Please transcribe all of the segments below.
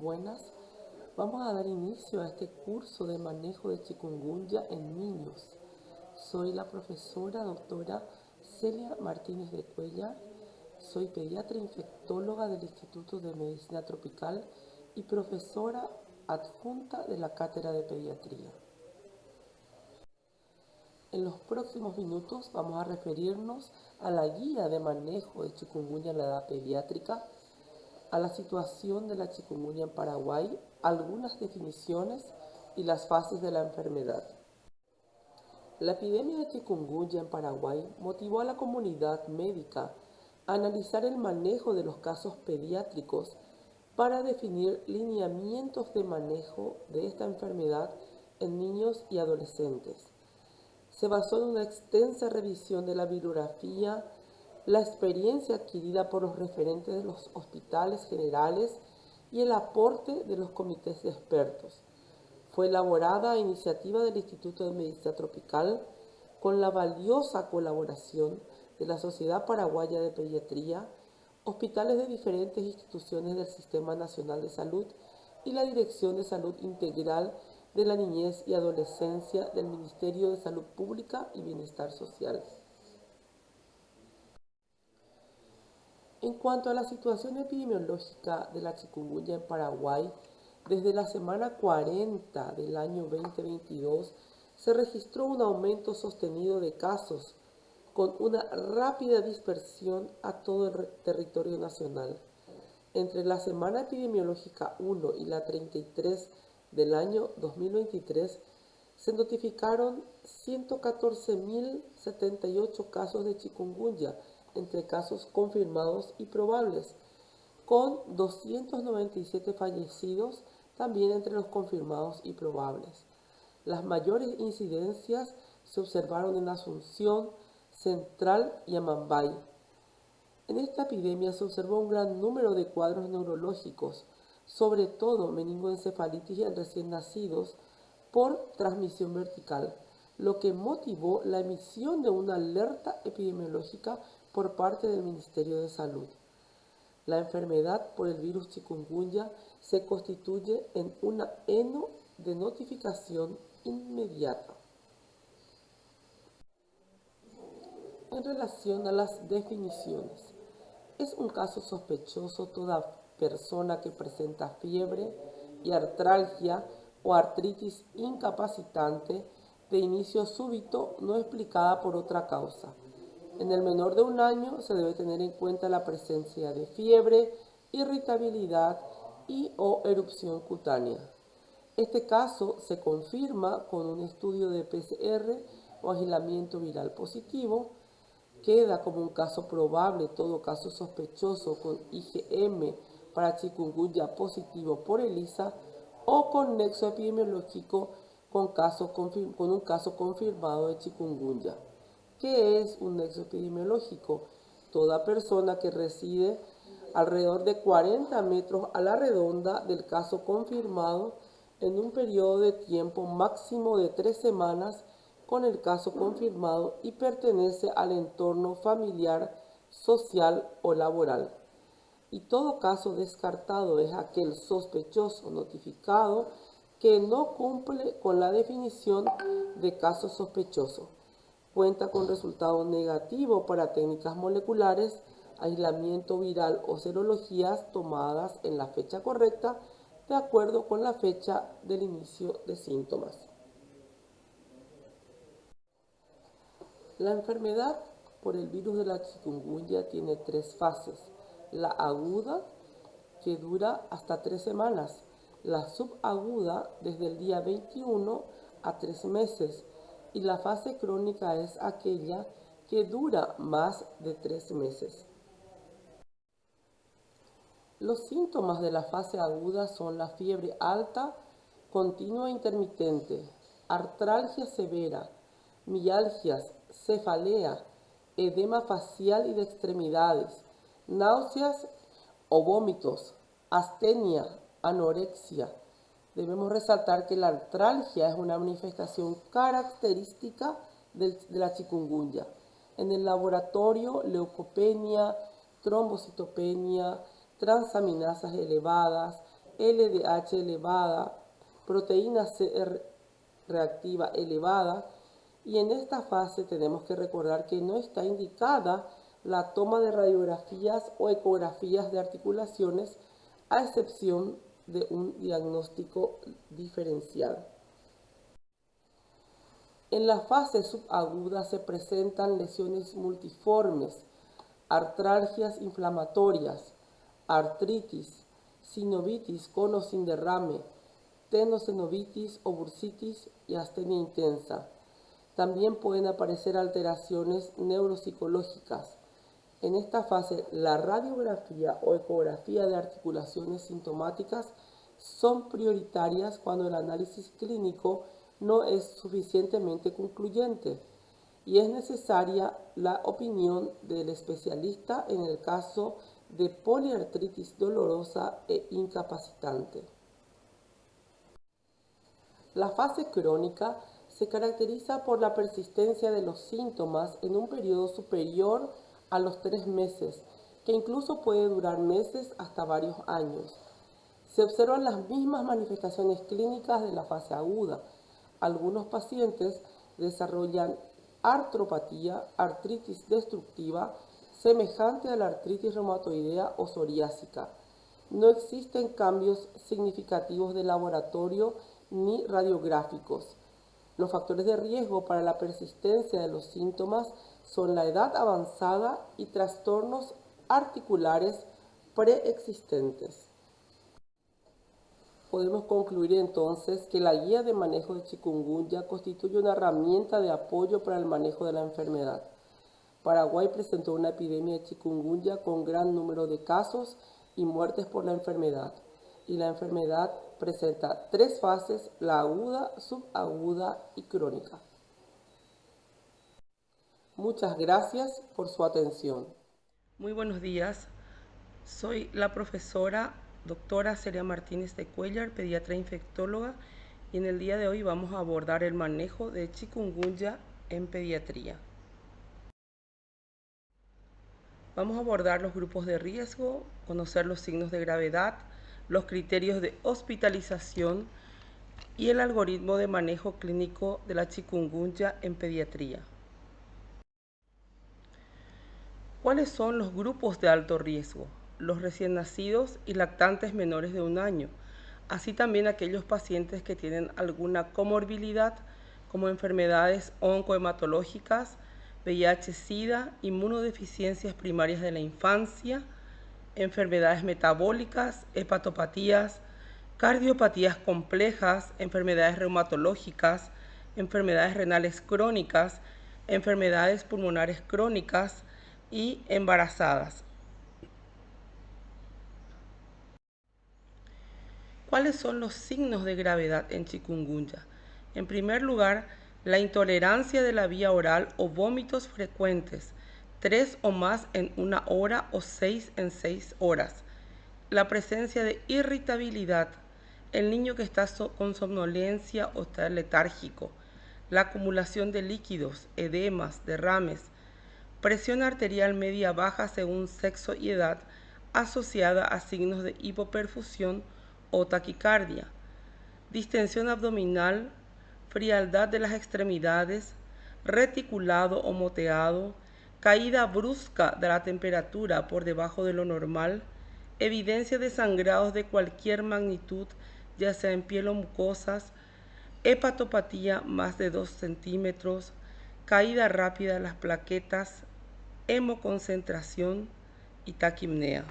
Buenas. Vamos a dar inicio a este curso de manejo de chikungunya en niños. Soy la profesora doctora Celia Martínez de Cuellar. Soy pediatra infectóloga del Instituto de Medicina Tropical y profesora adjunta de la Cátedra de Pediatría. En los próximos minutos vamos a referirnos a la guía de manejo de chikungunya en la edad pediátrica, a la situación de la chikungunya en Paraguay, algunas definiciones y las fases de la enfermedad. La epidemia de chikungunya en Paraguay motivó a la comunidad médica a analizar el manejo de los casos pediátricos para definir lineamientos de manejo de esta enfermedad en niños y adolescentes. Se basó en una extensa revisión de la bibliografía, la experiencia adquirida por los referentes de los hospitales generales y el aporte de los comités de expertos. Fue elaborada a iniciativa del Instituto de Medicina Tropical con la valiosa colaboración de la Sociedad Paraguaya de Pediatría, hospitales de diferentes instituciones del Sistema Nacional de Salud y la Dirección de Salud Integral de la Niñez y Adolescencia del Ministerio de Salud Pública y Bienestar Social. En cuanto a la situación epidemiológica de la chikungunya en Paraguay, desde la semana 40 del año 2022 se registró un aumento sostenido de casos con una rápida dispersión a todo el territorio nacional. Entre la semana epidemiológica 1 y la 33 del año 2023 se notificaron 114.078 casos de chikungunya entre casos confirmados y probables, con 297 fallecidos también entre los confirmados y probables. Las mayores incidencias se observaron en Asunción, Central y Amambay. En esta epidemia se observó un gran número de cuadros neurológicos, sobre todo meningoencefalitis en recién nacidos, por transmisión vertical, lo que motivó la emisión de una alerta epidemiológica por parte del Ministerio de Salud. La enfermedad por el virus chikungunya se constituye en una ENO de notificación inmediata. En relación a las definiciones, es un caso sospechoso toda persona que presenta fiebre y artralgia o artritis incapacitante de inicio súbito no explicada por otra causa. En el menor de 1 año se debe tener en cuenta la presencia de fiebre, irritabilidad y o erupción cutánea. Este caso se confirma con un estudio de PCR o aislamiento viral positivo. Queda como un caso probable todo caso sospechoso con IgM para chikungunya positivo por ELISA o con nexo epidemiológico con un caso confirmado de chikungunya. ¿Qué es un nexo epidemiológico? Toda persona que reside alrededor de 40 metros a la redonda del caso confirmado en un periodo de tiempo máximo de 3 semanas con el caso confirmado y pertenece al entorno familiar, social o laboral. Y todo caso descartado es aquel sospechoso notificado que no cumple con la definición de caso sospechoso. Cuenta con resultado negativo para técnicas moleculares, aislamiento viral o serologías tomadas en la fecha correcta de acuerdo con la fecha del inicio de síntomas. La enfermedad por el virus de la chikungunya tiene 3 fases. La aguda, que dura hasta 3 semanas. La subaguda, desde el día 21 a 3 meses. Y la fase crónica es aquella que dura más de 3 meses. Los síntomas de la fase aguda son la fiebre alta, continua e intermitente, artralgia severa, mialgias, cefalea, edema facial y de extremidades, náuseas o vómitos, astenia, anorexia. Debemos resaltar que la artralgia es una manifestación característica de la chikungunya. En el laboratorio, leucopenia, trombocitopenia, transaminasas elevadas, LDH elevada, proteína C reactiva elevada, y en esta fase tenemos que recordar que no está indicada la toma de radiografías o ecografías de articulaciones, a excepción de un diagnóstico diferencial. En la fase subaguda se presentan lesiones multiformes, artralgias inflamatorias, artritis, sinovitis con o sin derrame, tenosinovitis o bursitis y astenia intensa. También pueden aparecer alteraciones neuropsicológicas. En esta fase, la radiografía o ecografía de articulaciones sintomáticas son prioritarias cuando el análisis clínico no es suficientemente concluyente y es necesaria la opinión del especialista en el caso de poliartritis dolorosa e incapacitante. La fase crónica se caracteriza por la persistencia de los síntomas en un periodo superior a los 3 meses, que incluso puede durar meses hasta varios años. Se observan las mismas manifestaciones clínicas de la fase aguda. Algunos pacientes desarrollan artropatía, artritis destructiva, semejante a la artritis reumatoidea o psoriásica. No existen cambios significativos de laboratorio ni radiográficos. Los factores de riesgo para la persistencia de los síntomas son la edad avanzada y trastornos articulares preexistentes. Podemos concluir entonces que la guía de manejo de chikungunya constituye una herramienta de apoyo para el manejo de la enfermedad. Paraguay presentó una epidemia de chikungunya con gran número de casos y muertes por la enfermedad. Y la enfermedad presenta 3 fases: la aguda, subaguda y crónica. Muchas gracias por su atención. Muy buenos días. Soy la profesora doctora Celia Martínez de Cuellar, pediatra infectóloga, y en el día de hoy vamos a abordar el manejo de chikungunya en pediatría. Vamos a abordar los grupos de riesgo, conocer los signos de gravedad, los criterios de hospitalización y el algoritmo de manejo clínico de la chikungunya en pediatría. ¿Cuáles son los grupos de alto riesgo? Los recién nacidos y lactantes menores de 1 año, así también aquellos pacientes que tienen alguna comorbilidad como enfermedades oncohematológicas, VIH-Sida, inmunodeficiencias primarias de la infancia, enfermedades metabólicas, hepatopatías, cardiopatías complejas, enfermedades reumatológicas, enfermedades renales crónicas, enfermedades pulmonares crónicas y embarazadas. ¿Cuáles son los signos de gravedad en chikungunya? En primer lugar, la intolerancia de la vía oral o vómitos frecuentes, 3 o más en 1 hora o 6 en 6 horas. La presencia de irritabilidad, el niño que está con somnolencia o está letárgico, la acumulación de líquidos, edemas, derrames, presión arterial media baja según sexo y edad, asociada a signos de hipoperfusión o taquicardia, distensión abdominal, frialdad de las extremidades, reticulado o moteado, caída brusca de la temperatura por debajo de lo normal, evidencia de sangrados de cualquier magnitud, ya sea en piel o mucosas, hepatopatía más de 2 centímetros, caída rápida de las plaquetas, hemoconcentración y taquipnea.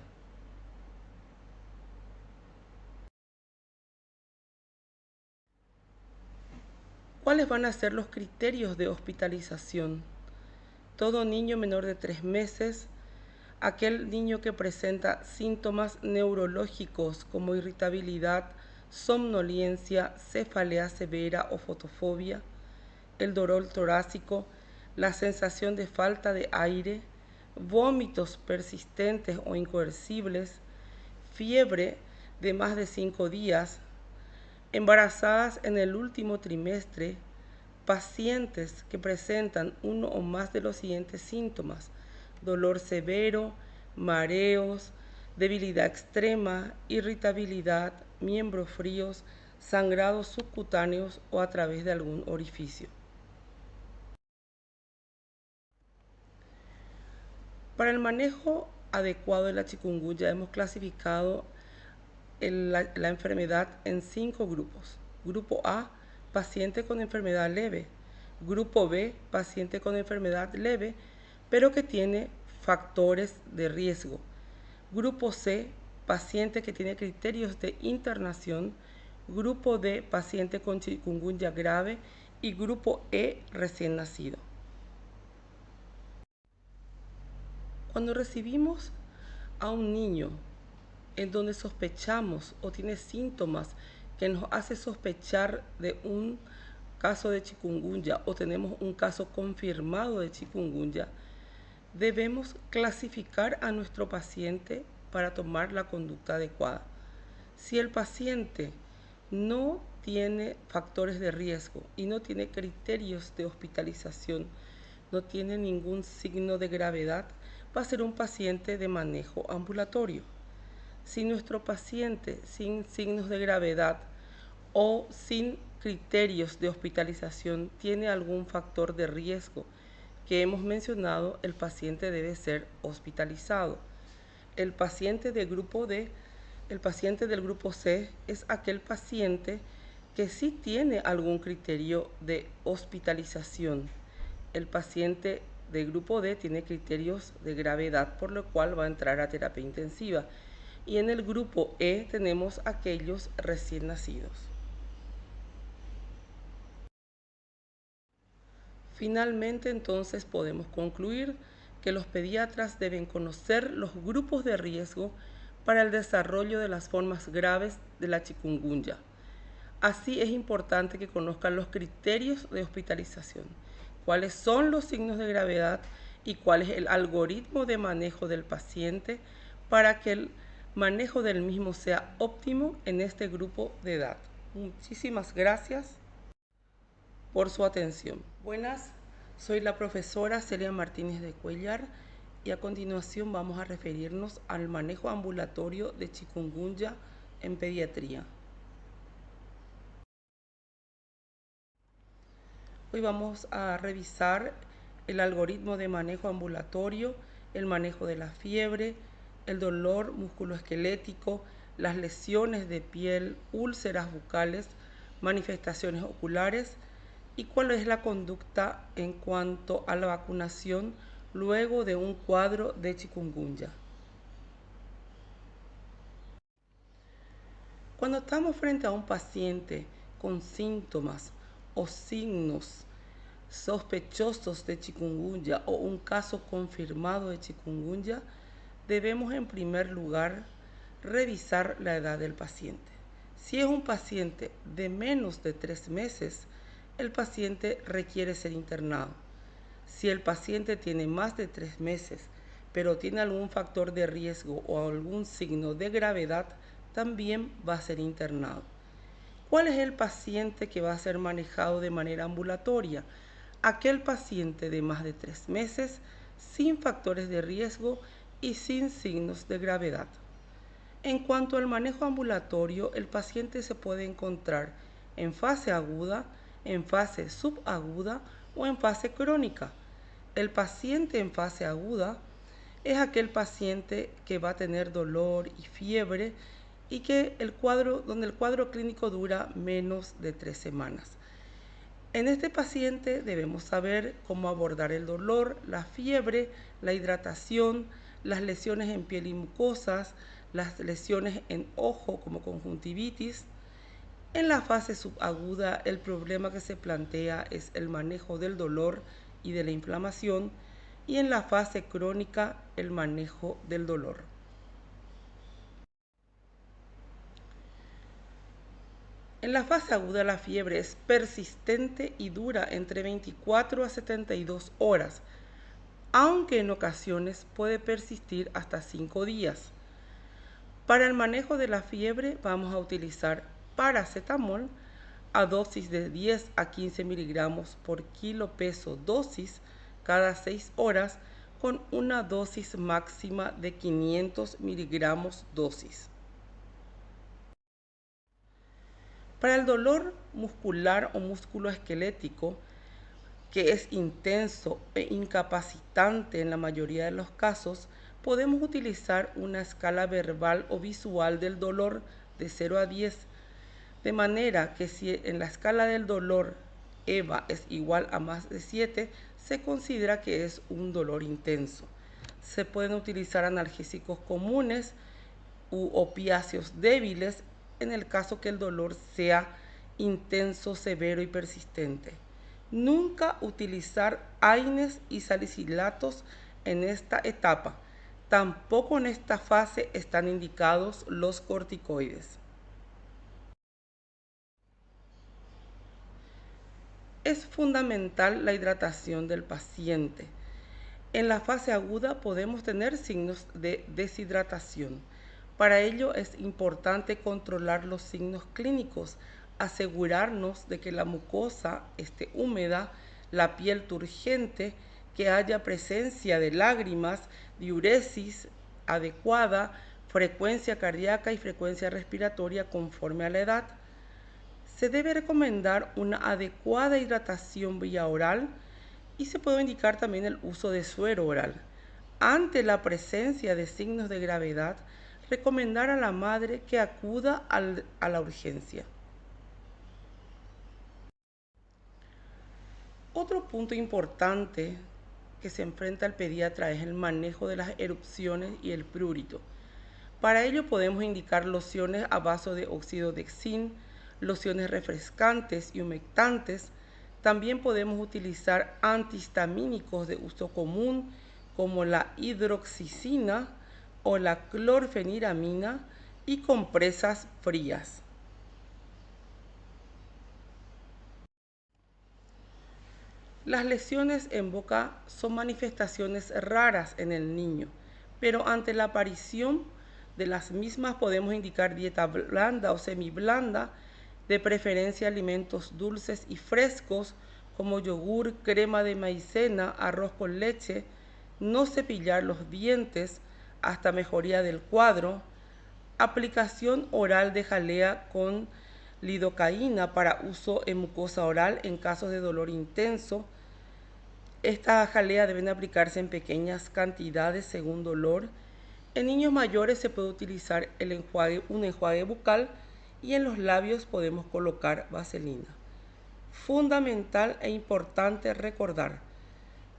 ¿Cuáles van a ser los criterios de hospitalización? Todo niño menor de 3 meses, aquel niño que presenta síntomas neurológicos como irritabilidad, somnolencia, cefalea severa o fotofobia, el dolor torácico, la sensación de falta de aire, vómitos persistentes o incoercibles, fiebre de más de 5 días, embarazadas en el último trimestre, pacientes que presentan uno o más de los siguientes síntomas: dolor severo, mareos, debilidad extrema, irritabilidad, miembros fríos, sangrados subcutáneos o a través de algún orificio. Para el manejo adecuado de la chikungunya hemos clasificado la enfermedad en 5 grupos. Grupo A, paciente con enfermedad leve. Grupo B, paciente con enfermedad leve, pero que tiene factores de riesgo. Grupo C, paciente que tiene criterios de internación. Grupo D, paciente con chikungunya grave. Y grupo E, recién nacido. Cuando recibimos a un niño en donde sospechamos o tiene síntomas que nos hace sospechar de un caso de chikungunya o tenemos un caso confirmado de chikungunya, debemos clasificar a nuestro paciente para tomar la conducta adecuada. Si el paciente no tiene factores de riesgo y no tiene criterios de hospitalización, no tiene ningún signo de gravedad, va a ser un paciente de manejo ambulatorio. Si nuestro paciente sin signos de gravedad o sin criterios de hospitalización tiene algún factor de riesgo que hemos mencionado, el paciente debe ser hospitalizado. El paciente del grupo D, el paciente del grupo C es aquel paciente que sí tiene algún criterio de hospitalización. El paciente del grupo D tiene criterios de gravedad, por lo cual va a entrar a terapia intensiva. Y en el grupo E tenemos aquellos recién nacidos. Finalmente, entonces, podemos concluir que los pediatras deben conocer los grupos de riesgo para el desarrollo de las formas graves de la chikungunya. Así es importante que conozcan los criterios de hospitalización, cuáles son los signos de gravedad y cuál es el algoritmo de manejo del paciente para que el manejo del mismo sea óptimo en este grupo de edad. Muchísimas gracias por su atención. Buenas, soy la profesora Celia Martínez de Cuellar y a continuación vamos a referirnos al manejo ambulatorio de chikungunya en pediatría. Hoy vamos a revisar el algoritmo de manejo ambulatorio, el manejo de la fiebre, el dolor musculoesquelético, las lesiones de piel, úlceras bucales, manifestaciones oculares y cuál es la conducta en cuanto a la vacunación luego de un cuadro de chikungunya. Cuando estamos frente a un paciente con síntomas o signos sospechosos de chikungunya o un caso confirmado de chikungunya, debemos en primer lugar revisar la edad del paciente. Si es un paciente de menos de 3 meses, el paciente requiere ser internado. Si el paciente tiene más de 3 meses, pero tiene algún factor de riesgo o algún signo de gravedad, también va a ser internado. ¿Cuál es el paciente que va a ser manejado de manera ambulatoria? Aquel paciente de más de 3 meses, sin factores de riesgo y sin signos de gravedad. En cuanto al manejo ambulatorio, el paciente se puede encontrar en fase aguda, en fase subaguda o en fase crónica. El paciente en fase aguda es aquel paciente que va a tener dolor y fiebre y que donde el cuadro clínico dura menos de 3 semanas. En este paciente debemos saber cómo abordar el dolor, la fiebre, la hidratación, las lesiones en piel y mucosas, las lesiones en ojo como conjuntivitis. En la fase subaguda, el problema que se plantea es el manejo del dolor y de la inflamación, y en la fase crónica, el manejo del dolor. En la fase aguda la fiebre es persistente y dura entre 24 a 72 horas, aunque en ocasiones puede persistir hasta 5 días. Para el manejo de la fiebre vamos a utilizar paracetamol a dosis de 10 a 15 miligramos por kilo peso dosis cada 6 horas con una dosis máxima de 500 miligramos dosis. Para el dolor muscular o musculoesquelético, que es intenso e incapacitante en la mayoría de los casos, podemos utilizar una escala verbal o visual del dolor de 0 a 10, de manera que si en la escala del dolor EVA es igual a más de 7, se considera que es un dolor intenso. Se pueden utilizar analgésicos comunes u opiáceos débiles en el caso que el dolor sea intenso, severo y persistente. Nunca utilizar AINES y salicilatos en esta etapa. Tampoco en esta fase están indicados los corticoides. Es fundamental la hidratación del paciente. En la fase aguda podemos tener signos de deshidratación. Para ello es importante controlar los signos clínicos, asegurarnos de que la mucosa esté húmeda, la piel turgente, que haya presencia de lágrimas, diuresis adecuada, frecuencia cardíaca y frecuencia respiratoria conforme a la edad. Se debe recomendar una adecuada hidratación vía oral y se puede indicar también el uso de suero oral. Ante la presencia de signos de gravedad, recomendar a la madre que acuda a la urgencia. Otro punto importante que se enfrenta al pediatra es el manejo de las erupciones y el prurito. Para ello podemos indicar lociones a base de óxido de zinc, lociones refrescantes y humectantes. También podemos utilizar antihistamínicos de uso común como la hidroxicina o la clorfeniramina y compresas frías. Las lesiones en boca son manifestaciones raras en el niño, pero ante la aparición de las mismas podemos indicar dieta blanda o semiblanda, de preferencia alimentos dulces y frescos como yogur, crema de maicena, arroz con leche, no cepillar los dientes hasta mejoría del cuadro, aplicación oral de jalea con lidocaína para uso en mucosa oral en casos de dolor intenso. Esta jalea deben aplicarse en pequeñas cantidades según dolor. En niños mayores se puede utilizar un enjuague bucal y en los labios podemos colocar vaselina. Fundamental e importante recordar,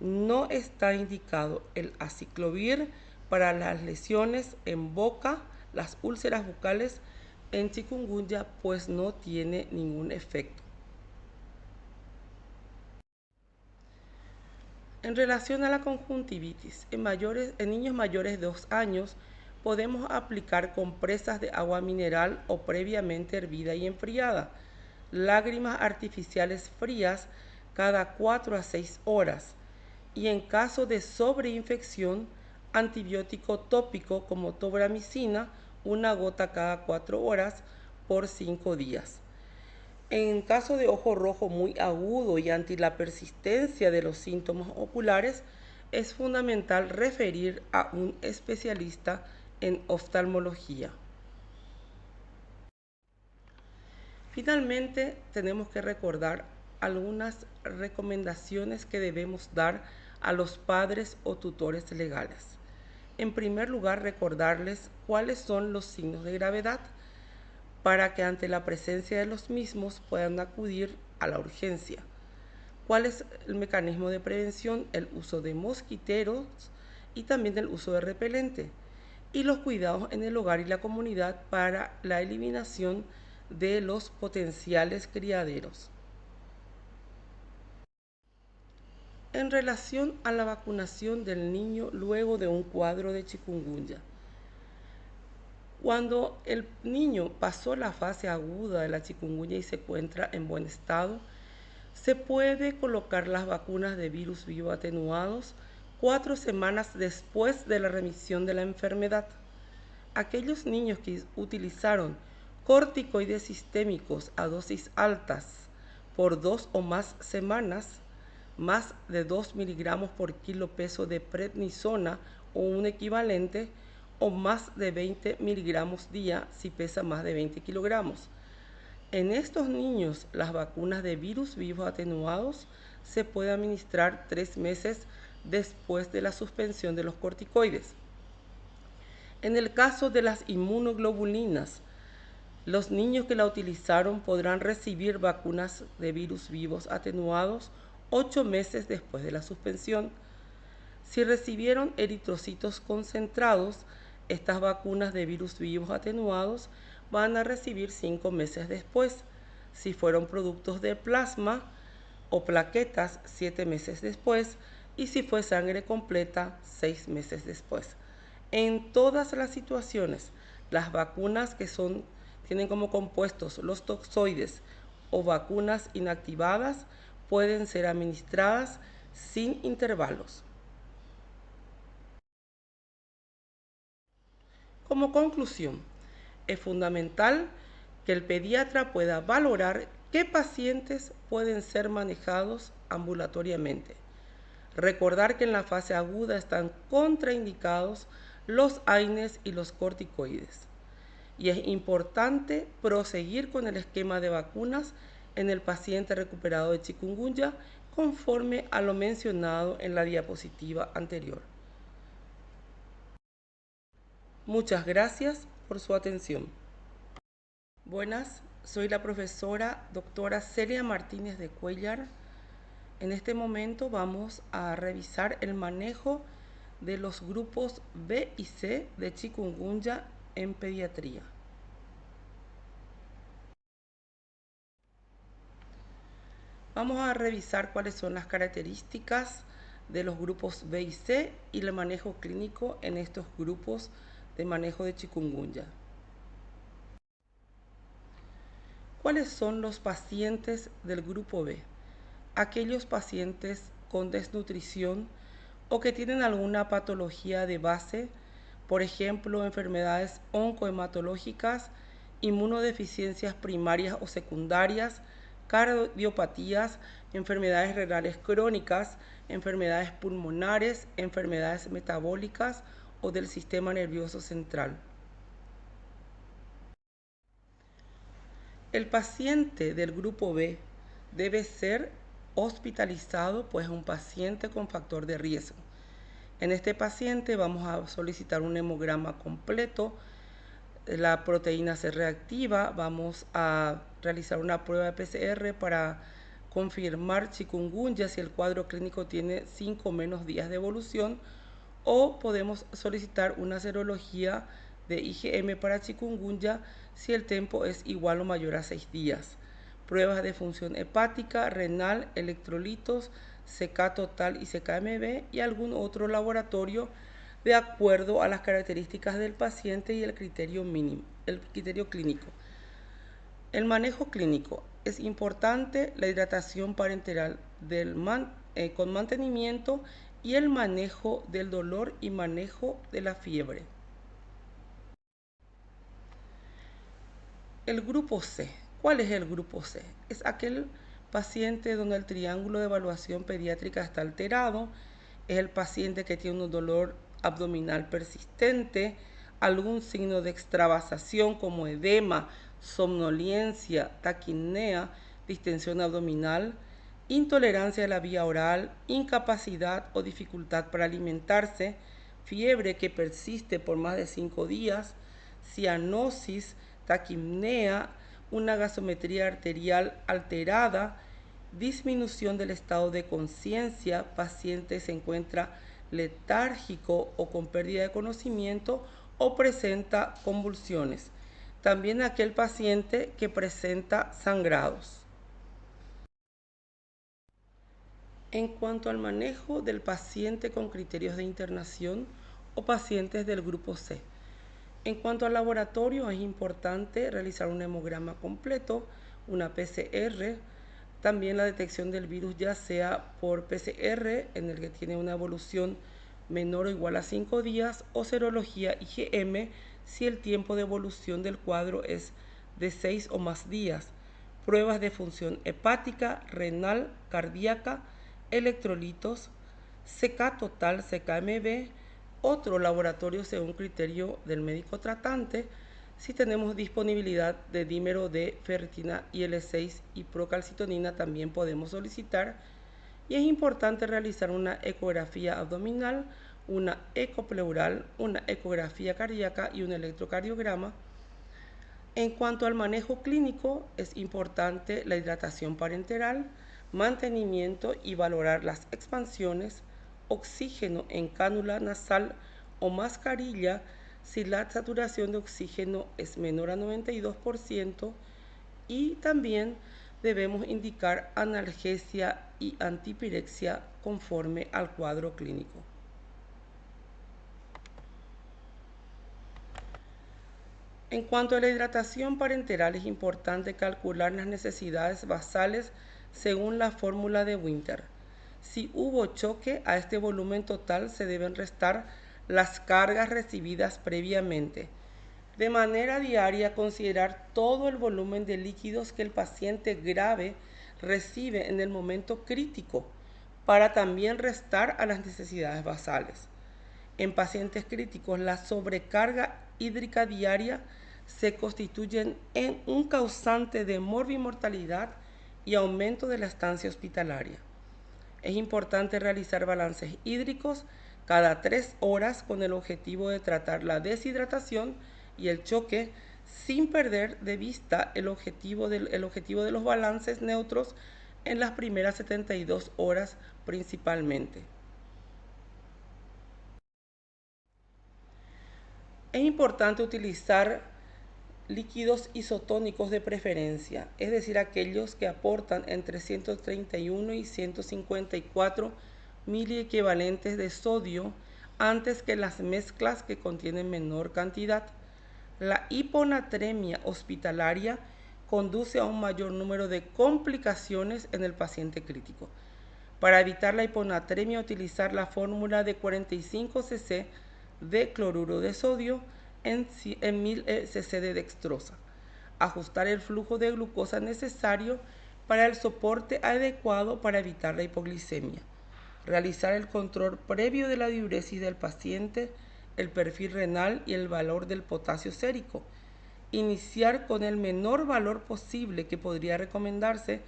no está indicado el aciclovir para las lesiones en boca, las úlceras bucales en chikungunya, pues no tiene ningún efecto. En relación a la conjuntivitis, en niños mayores de 2 años podemos aplicar compresas de agua mineral o previamente hervida y enfriada, lágrimas artificiales frías cada 4 a 6 horas y en caso de sobreinfección, antibiótico tópico como tobramicina, una gota cada 4 horas por 5 días. En caso de ojo rojo muy agudo y ante la persistencia de los síntomas oculares, es fundamental referir a un especialista en oftalmología. Finalmente, tenemos que recordar algunas recomendaciones que debemos dar a los padres o tutores legales. En primer lugar, recordarles cuáles son los signos de gravedad para que ante la presencia de los mismos puedan acudir a la urgencia. ¿Cuál es el mecanismo de prevención? El uso de mosquiteros y también el uso de repelente. Y los cuidados en el hogar y la comunidad para la eliminación de los potenciales criaderos. En relación a la vacunación del niño luego de un cuadro de chikungunya. Cuando el niño pasó la fase aguda de la chikungunya y se encuentra en buen estado, se puede colocar las vacunas de virus vivo atenuados 4 semanas después de la remisión de la enfermedad. Aquellos niños que utilizaron corticoides sistémicos a dosis altas por 2 o más semanas más de 2 miligramos por kilo peso de prednisona o un equivalente, o más de 20 miligramos día si pesa más de 20 kilogramos. En estos niños, las vacunas de virus vivos atenuados se pueden administrar 3 meses después de la suspensión de los corticoides. En el caso de las inmunoglobulinas, los niños que la utilizaron podrán recibir vacunas de virus vivos atenuados 8 meses después de la suspensión. Si recibieron eritrocitos concentrados, estas vacunas de virus vivos atenuados van a recibir 5 meses después. Si fueron productos de plasma o plaquetas, 7 meses después. Y si fue sangre completa, 6 meses después. En todas las situaciones, las vacunas que tienen como compuestos los toxoides o vacunas inactivadas pueden ser administradas sin intervalos. Como conclusión, es fundamental que el pediatra pueda valorar qué pacientes pueden ser manejados ambulatoriamente. Recordar que en la fase aguda están contraindicados los AINES y los corticoides. Y es importante proseguir con el esquema de vacunas en el paciente recuperado de chikungunya conforme a lo mencionado en la diapositiva anterior. Muchas gracias por su atención. Buenas, soy la profesora doctora Celia Martínez de Cuellar. En este momento vamos a revisar el manejo de los grupos B y C de chikungunya en pediatría. Vamos a revisar cuáles son las características de los grupos B y C y el manejo clínico en estos grupos de manejo de chikungunya. ¿Cuáles son los pacientes del grupo B? Aquellos pacientes con desnutrición o que tienen alguna patología de base, por ejemplo, enfermedades oncohematológicas, inmunodeficiencias primarias o secundarias, cardiopatías, enfermedades renales crónicas, enfermedades pulmonares, enfermedades metabólicas o del sistema nervioso central. El paciente del grupo B debe ser hospitalizado, pues es un paciente con factor de riesgo. En este paciente vamos a solicitar un hemograma completo, la proteína C reactiva, vamos a realizar una prueba de PCR para confirmar chikungunya si el cuadro clínico tiene 5 o menos días de evolución, o podemos solicitar una serología de IgM para chikungunya si el tiempo es igual o mayor a 6 días. Pruebas de función hepática, renal, electrolitos, CK total y CKMB y algún otro laboratorio de acuerdo a las características del paciente y el criterio clínico. El manejo clínico. Es importante la hidratación parenteral con mantenimiento y el manejo del dolor y manejo de la fiebre. El grupo C. ¿Cuál es el grupo C? Es aquel paciente donde el triángulo de evaluación pediátrica está alterado, es el paciente que tiene un dolor abdominal persistente, algún signo de extravasación como edema, somnolencia, taquipnea, distensión abdominal, intolerancia a la vía oral, incapacidad o dificultad para alimentarse, fiebre que persiste por más de 5 días, cianosis, taquipnea, una gasometría arterial alterada, disminución del estado de conciencia, paciente se encuentra letárgico o con pérdida de conocimiento o presenta convulsiones. También aquel paciente que presenta sangrados. En cuanto al manejo del paciente con criterios de internación o pacientes del grupo C. En cuanto al laboratorio, es importante realizar un hemograma completo, una PCR, también la detección del virus ya sea por PCR, en el que tiene una evolución menor o igual a 5 días, o serología IgM si el tiempo de evolución del cuadro es de 6 o más días. Pruebas de función hepática, renal, cardíaca, electrolitos, CK total, CKMB, otro laboratorio según criterio del médico tratante, si tenemos disponibilidad de dímero de ferritina IL-6 y procalcitonina también podemos solicitar, y es importante realizar una ecografía abdominal, una ecopleural, una ecografía cardíaca y un electrocardiograma. En cuanto al manejo clínico, es importante la hidratación parenteral, mantenimiento y valorar las expansiones, oxígeno en cánula nasal o mascarilla si la saturación de oxígeno es menor a 92% y también debemos indicar analgesia y antipirexia conforme al cuadro clínico. En cuanto a la hidratación parenteral, es importante calcular las necesidades basales según la fórmula de Winter. Si hubo choque, a este volumen total se deben restar las cargas recibidas previamente. De manera diaria, considerar todo el volumen de líquidos que el paciente grave recibe en el momento crítico para también restar a las necesidades basales. En pacientes críticos, la sobrecarga hídrica diaria se constituye en un causante de morbimortalidad y aumento de la estancia hospitalaria. Es importante realizar balances hídricos cada 3 horas con el objetivo de tratar la deshidratación y el choque sin perder de vista el objetivo de los balances neutros en las primeras 72 horas principalmente. Es importante utilizar líquidos isotónicos de preferencia, es decir, aquellos que aportan entre 131 y 154 miliequivalentes de sodio antes que las mezclas que contienen menor cantidad. La hiponatremia hospitalaria conduce a un mayor número de complicaciones en el paciente crítico. Para evitar la hiponatremia, utilizar la fórmula de 45 cc de cloruro de sodio en 1000 cc de dextrosa. Ajustar el flujo de glucosa necesario para el soporte adecuado para evitar la hipoglicemia. Realizar el control previo de la diuresis del paciente, el perfil renal y el valor del potasio sérico. Iniciar con el menor valor posible que podría recomendarse,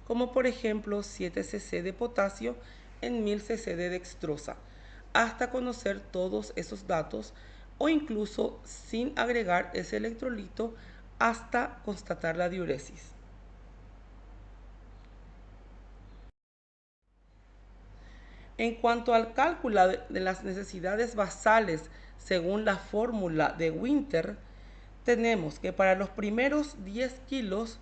como por ejemplo 7 cc de potasio en 1000 cc de dextrosa, hasta conocer todos esos datos o incluso sin agregar ese electrolito hasta constatar la diuresis. En cuanto al cálculo de las necesidades basales según la fórmula de Winter, tenemos que para los primeros 10 kilos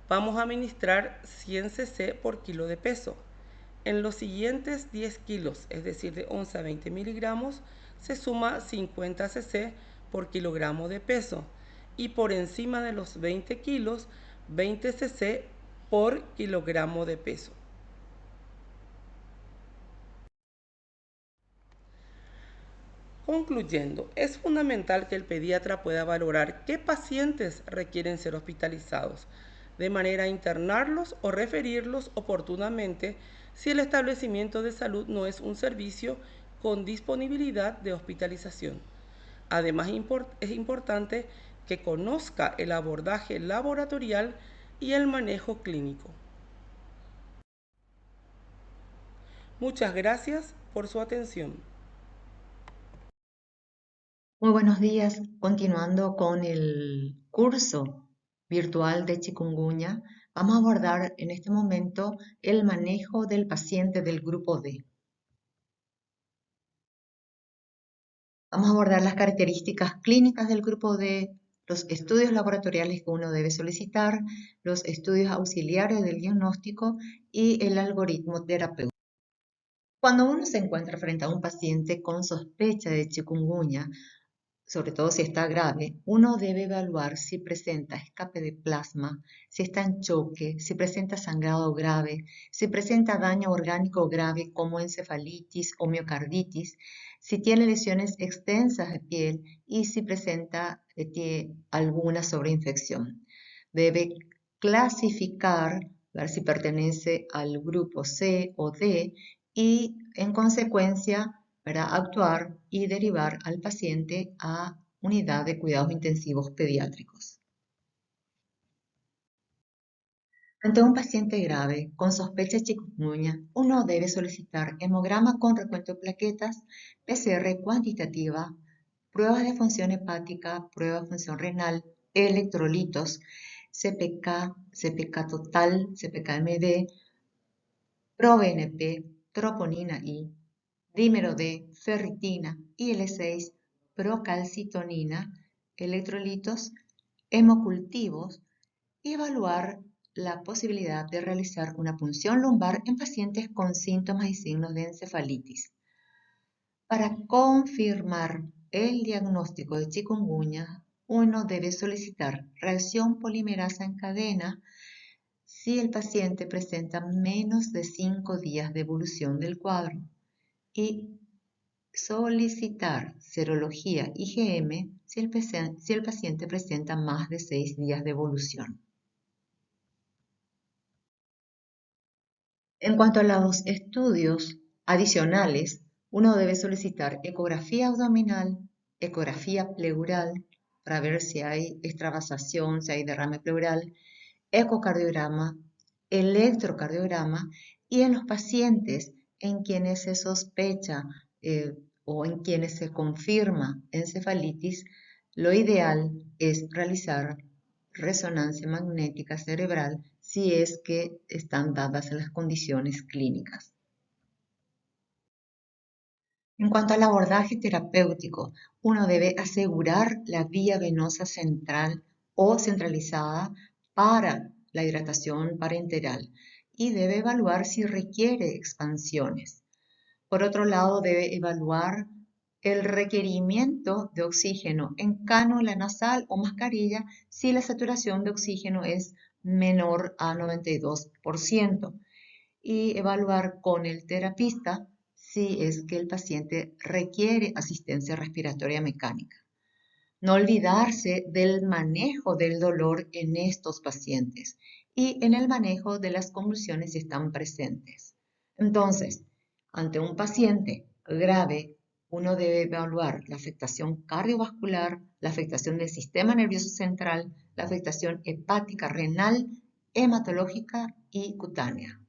vamos a administrar 100 cc por kilo de peso. En los siguientes 10 kilos, es decir, de 11 a 20 miligramos, se suma 50 cc por kilogramo de peso. Y por encima de los 20 kilos, 20 cc por kilogramo de peso. Concluyendo, es fundamental que el pediatra pueda valorar qué pacientes requieren ser hospitalizados, de manera a internarlos o referirlos oportunamente si el establecimiento de salud no es un servicio con disponibilidad de hospitalización. Además, es importante que conozca el abordaje laboratorial y el manejo clínico. Muchas gracias por su atención. Muy buenos días. Continuando con el curso virtual de chikungunya, vamos a abordar en este momento el manejo del paciente del grupo D. Vamos a abordar las características clínicas del grupo D, los estudios laboratoriales que uno debe solicitar, los estudios auxiliares del diagnóstico y el algoritmo terapéutico. Cuando uno se encuentra frente a un paciente con sospecha de chikungunya, sobre todo si está grave, uno debe evaluar si presenta escape de plasma, si está en choque, si presenta sangrado grave, si presenta daño orgánico grave como encefalitis o miocarditis, si tiene lesiones extensas de piel y si presenta alguna sobreinfección. Debe clasificar ver si pertenece al grupo C o D y en consecuencia para actuar y derivar al paciente a unidad de cuidados intensivos pediátricos. Ante un paciente grave con sospecha de chikungunya, uno debe solicitar hemograma con recuento de plaquetas, PCR cuantitativa, pruebas de función hepática, pruebas de función renal, electrolitos, CPK, CPK total, CPK-MB, ProBNP, troponina I, dímero D, ferritina, IL-6, procalcitonina, electrolitos, hemocultivos y evaluar la posibilidad de realizar una punción lumbar en pacientes con síntomas y signos de encefalitis. Para confirmar el diagnóstico de chikungunya, uno debe solicitar reacción polimerasa en cadena si el paciente presenta menos de 5 días de evolución del cuadro y solicitar serología IgM si el paciente presenta más de 6 días de evolución. En cuanto a los estudios adicionales, uno debe solicitar ecografía abdominal, ecografía pleural, para ver si hay extravasación, si hay derrame pleural, ecocardiograma, electrocardiograma y en los pacientes en quienes se sospecha o en quienes se confirma encefalitis, lo ideal es realizar resonancia magnética cerebral si es que están dadas las condiciones clínicas. En cuanto al abordaje terapéutico, uno debe asegurar la vía venosa central o centralizada para la hidratación parenteral y debe evaluar si requiere expansiones. Por otro lado, debe evaluar el requerimiento de oxígeno en cánula nasal o mascarilla si la saturación de oxígeno es menor a 92% y evaluar con el terapista si es que el paciente requiere asistencia respiratoria mecánica. No olvidarse del manejo del dolor en estos pacientes y en el manejo de las convulsiones si están presentes. Entonces, ante un paciente grave, uno debe evaluar la afectación cardiovascular, la afectación del sistema nervioso central, la afectación hepática, renal, hematológica y cutánea.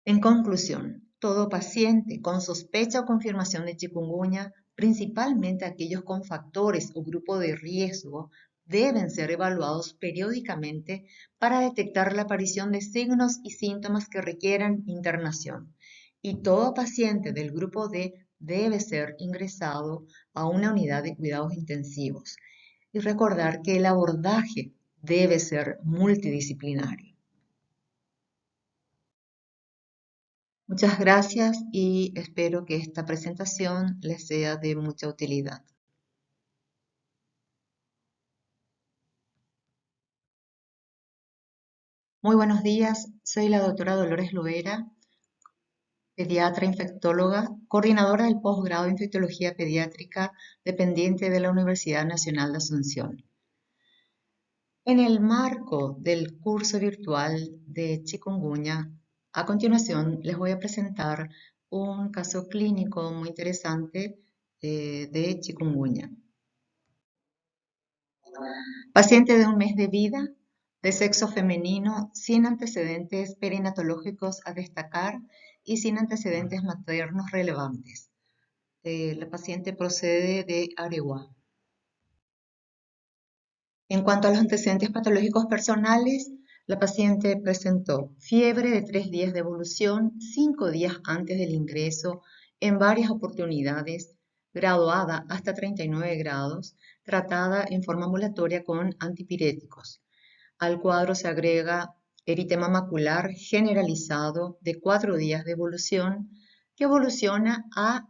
En conclusión, todo paciente con sospecha o confirmación de chikungunya, principalmente aquellos con factores o grupo de riesgo, deben ser evaluados periódicamente para detectar la aparición de signos y síntomas que requieran internación. Y todo paciente del grupo D debe ser ingresado a una unidad de cuidados intensivos. Y recordar que el abordaje debe ser multidisciplinario. Muchas gracias y espero que esta presentación les sea de mucha utilidad. Muy buenos días, soy la doctora Dolores Loera, pediatra infectóloga, coordinadora del posgrado de infectología pediátrica dependiente de la Universidad Nacional de Asunción. En el marco del curso virtual de chikungunya, a continuación les voy a presentar un caso clínico muy interesante de chikungunya. Paciente de un mes de vida, de sexo femenino, sin antecedentes perinatológicos a destacar y sin antecedentes maternos relevantes. La paciente procede de Areguá. En cuanto a los antecedentes patológicos personales, la paciente presentó fiebre de 3 días de evolución, 5 días antes del ingreso, en varias oportunidades, graduada hasta 39 grados, tratada en forma ambulatoria con antipiréticos. Al cuadro se agrega eritema macular generalizado de 4 días de evolución, que evoluciona a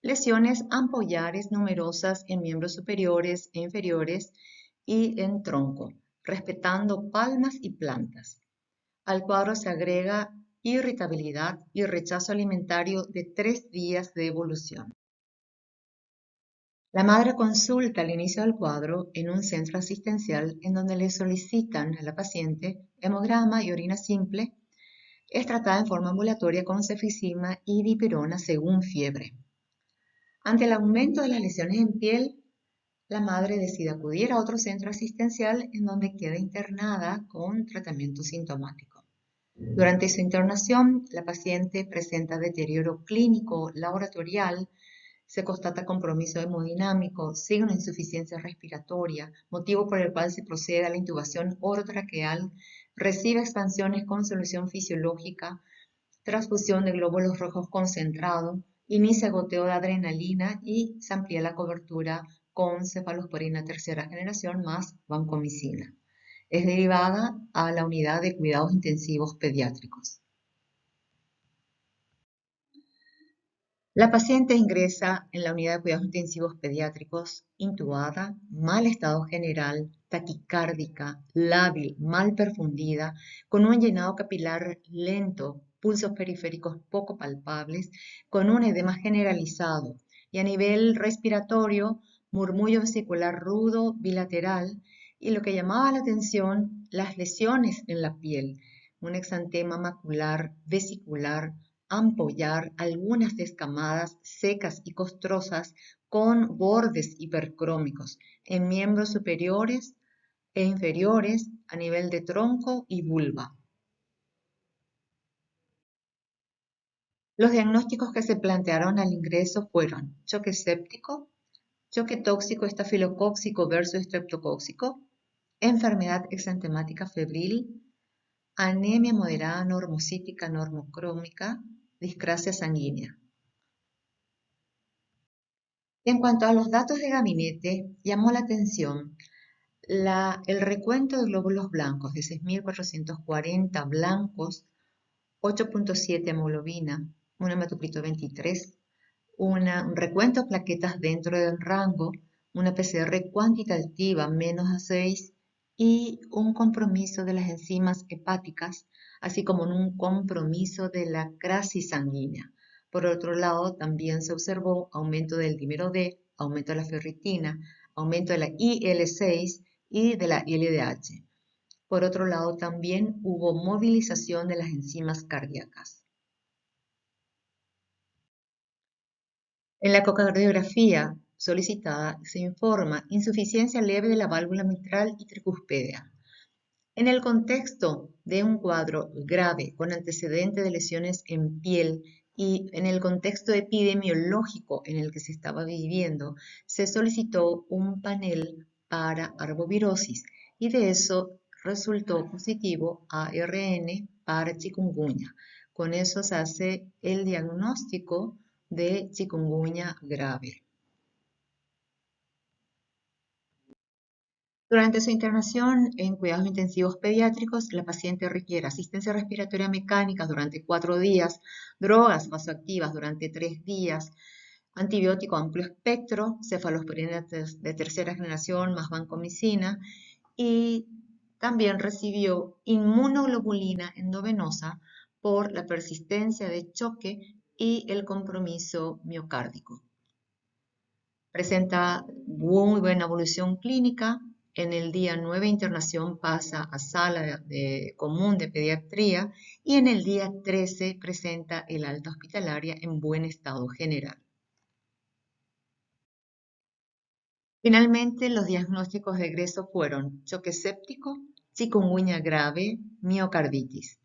lesiones ampollares numerosas en miembros superiores e inferiores y en tronco, respetando palmas y plantas. Al cuadro se agrega irritabilidad y rechazo alimentario de 3 días de evolución. La madre consulta al inicio del cuadro en un centro asistencial en donde le solicitan a la paciente hemograma y orina simple. Es tratada en forma ambulatoria con cefixima y dipirona según fiebre. Ante el aumento de las lesiones en piel, la madre decide acudir a otro centro asistencial en donde queda internada con tratamiento sintomático. Durante su internación, la paciente presenta deterioro clínico laboratorial, se constata compromiso hemodinámico, signo de insuficiencia respiratoria, motivo por el cual se procede a la intubación orotraqueal, recibe expansiones con solución fisiológica, transfusión de glóbulos rojos concentrado, inicia goteo de adrenalina y se amplía la cobertura con cefalosporina tercera generación más vancomicina. Es derivada a la unidad de cuidados intensivos pediátricos. La paciente ingresa en la unidad de cuidados intensivos pediátricos intubada, mal estado general, taquicárdica, lábil, mal perfundida, con un llenado capilar lento, pulsos periféricos poco palpables, con un edema generalizado y a nivel respiratorio, murmullo vesicular rudo bilateral y lo que llamaba la atención, las lesiones en la piel, un exantema macular vesicular, ampollar, algunas descamadas, secas y costrosas, con bordes hipercrómicos en miembros superiores e inferiores a nivel de tronco y vulva. Los diagnósticos que se plantearon al ingreso fueron choque séptico, choque tóxico estafilocóxico versus estreptocóxico, enfermedad exantemática febril, anemia moderada normocítica normocrómica, discrasia sanguínea. En cuanto a los datos de gabinete, llamó la atención el recuento de glóbulos blancos de 6.440 blancos, 8.7 hemoglobina, un hematocrito 23, un recuento de plaquetas dentro del rango, una PCR cuantitativa menos a 6 y un compromiso de las enzimas hepáticas, así como un compromiso de la crasis sanguínea. Por otro lado, también se observó aumento del dímero D, aumento de la ferritina, aumento de la IL-6 y de la LDH. Por otro lado, también hubo movilización de las enzimas cardíacas. En la ecocardiografía solicitada se informa insuficiencia leve de la válvula mitral y tricuspidea. En el contexto de un cuadro grave con antecedente de lesiones en piel y en el contexto epidemiológico en el que se estaba viviendo, se solicitó un panel para arbovirosis y de eso resultó positivo ARN para chikungunya. Con eso se hace el diagnóstico de chikungunya grave. Durante su internación en cuidados intensivos pediátricos, la paciente requiere asistencia respiratoria mecánica durante 4 días, drogas vasoactivas durante 3 días, antibiótico amplio espectro, cefalosporina de tercera generación más vancomicina y también recibió inmunoglobulina endovenosa por la persistencia de choque y el compromiso miocárdico. Presenta muy buena evolución clínica. En el día 9 de internación pasa a sala común de pediatría y en el día 13 presenta el alta hospitalaria en buen estado general. Finalmente, los diagnósticos de egreso fueron choque séptico, chikungunya grave, miocarditis.